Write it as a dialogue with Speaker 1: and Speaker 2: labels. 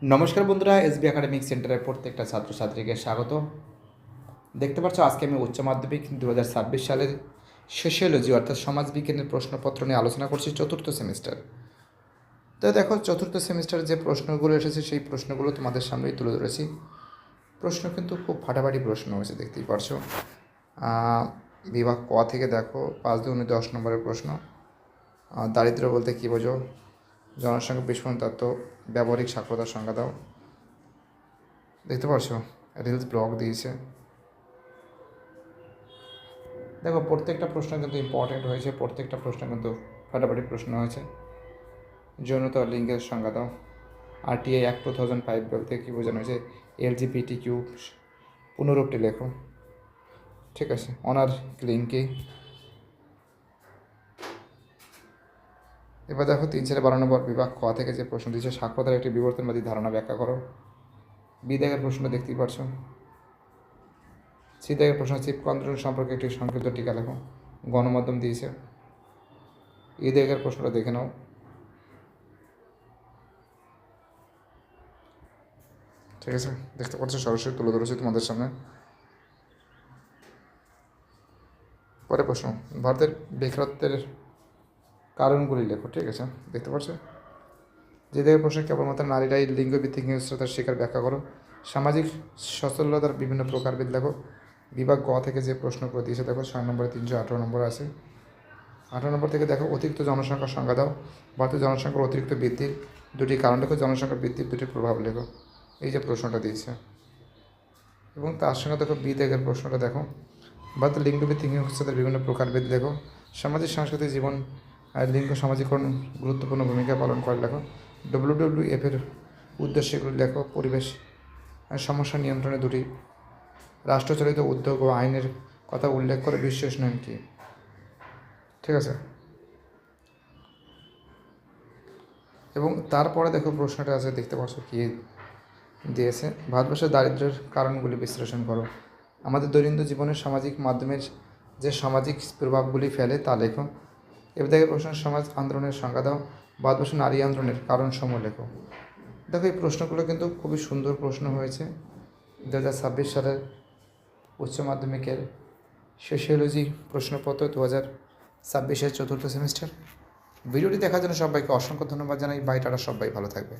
Speaker 1: নমস্কার বন্ধুরা, SB academic সেন্টারের প্রত্যেকটা ছাত্রছাত্রীকে স্বাগত। দেখতে পাচ্ছ আজকে আমি উচ্চ মাধ্যমিক 2026 সালের সোশিওলজি অর্থাৎ সমাজবিজ্ঞানের প্রশ্নপত্র নিয়ে আলোচনা করছি, চতুর্থ সেমিস্টার। তো দেখো, চতুর্থ সেমিস্টারে যে প্রশ্নগুলো এসেছে সেই প্রশ্নগুলো তোমাদের সামনেই তুলে ধরেছি। প্রশ্ন কিন্তু খুব ফাটাফাটি প্রশ্ন হয়েছে, দেখতেই পারছো। বিভাগ ক থেকে দেখো 5-10 নম্বরের প্রশ্ন। দারিদ্র্য বলতে কী বোঝো, জনসংখ্যা বিস্ফোরণ তত্ত্ব, ব্যবহারিক সাক্ষরতার সংজ্ঞা দাও। দেখতে পাচ্ছো রিলস ব্লগ দিয়েছে। দেখো, প্রত্যেকটা প্রশ্ন কিন্তু ইম্পর্টেন্ট হয়েছে, প্রত্যেকটা প্রশ্ন কিন্তু ফাটাফাটি প্রশ্ন হয়েছে। যৌনতা ও লিঙ্গের সংজ্ঞা দাও। RTI অ্যাক্ট 2005 বলতে কী বোঝানো হয়েছে, LGBTQ পুনরূপটি লেখো। ঠিক আছে, অনার লিঙ্ক কি। এবার দেখো 3/12 নম্বর বিভাগ খ থেকে যে প্রশ্ন দিয়েছে, সাক্ষরতার একটি বিবর্তনবাদী ধারণা ব্যাখ্যা করো। বিদায়ের প্রশ্নটা দেখতেই পারছো। সিদায়ের প্রশ্ন, চিপকো আন্দোলন সম্পর্কে একটি সংক্ষিপ্ত টিকা লেখো। গণমাধ্যম দিয়েছে। ঈদের প্রশ্নটা দেখে নাও। ঠিক আছে, দেখতে পাচ্ছ সরাসরি তুলে ধরেছি তোমাদের সামনে। পরে প্রশ্ন, ভারতের বেকারত্বের কারণগুলি লেখো। ঠিক আছে, দেখতে পাচ্ছ। যে দেখে প্রশ্ন, কেবলমাত্র নারীরাই লিঙ্গভিত্তিক হিংস্রতার শিকার ব্যাখ্যা করো। সামাজিক সচলতার বিভিন্ন প্রকারভেদ লেখো। বিভাগ গ থেকে যে প্রশ্নগুলো দিয়েছে দেখো, 6 নম্বরে 318 নম্বর আছে। 18 নম্বর থেকে দেখো, অতিরিক্ত জনসংখ্যার সংজ্ঞা দাও। ভারতের জনসংখ্যার অতিরিক্ত বৃদ্ধির দুটি কারণ লেখো, জনসংখ্যা বৃদ্ধির দুটি প্রভাব লেখো। এই যে প্রশ্নটা দিয়েছে, এবং তার সঙ্গে দেখো বিদেগের প্রশ্নটা দেখো, ভারতের লিঙ্গভিত্তিক হিংসাদের বিভিন্ন প্রকারভেদ লেখো। সামাজিক সাংস্কৃতিক জীবন আর লিঙ্গ সামাজিকরণ গুরুত্বপূর্ণ ভূমিকা পালন করে লেখো। WWF-এর উদ্দেশ্যগুলি লেখো। পরিবেশ সমস্যা নিয়ন্ত্রণে দুটি রাষ্ট্রচালিত উদ্যোগ ও আইনের কথা উল্লেখ করে বিশ্ব উষ্ণায়ন কী। ঠিক আছে, এবং তারপরে দেখো প্রশ্নটা আছে, দেখতে পাচ্ছ কী দিয়েছে, ভারতবর্ষের দারিদ্র্যের কারণগুলি বিশ্লেষণ করো। আমাদের দৈনন্দিন জীবনের সামাজিক মাধ্যমের যে সামাজিক প্রভাবগুলি ফেলে তা লেখো। এবার দেখে প্রশ্ন, সমাজ আন্দোলনের সংজ্ঞা দাও। ভারতবর্ষের নারী আন্দোলনের কারণসমূহ লেখো। দেখো, এই প্রশ্নগুলো কিন্তু খুবই সুন্দর প্রশ্ন হয়েছে 2026 সালের উচ্চ মাধ্যমিকের সোশিওলজি প্রশ্নপত্র 2026-এর চতুর্থ সেমিস্টার। ভিডিওটি দেখার জন্য সবাইকে অসংখ্য ধন্যবাদ জানাই। বাই, টাটা, সবাই ভালো থাকবে।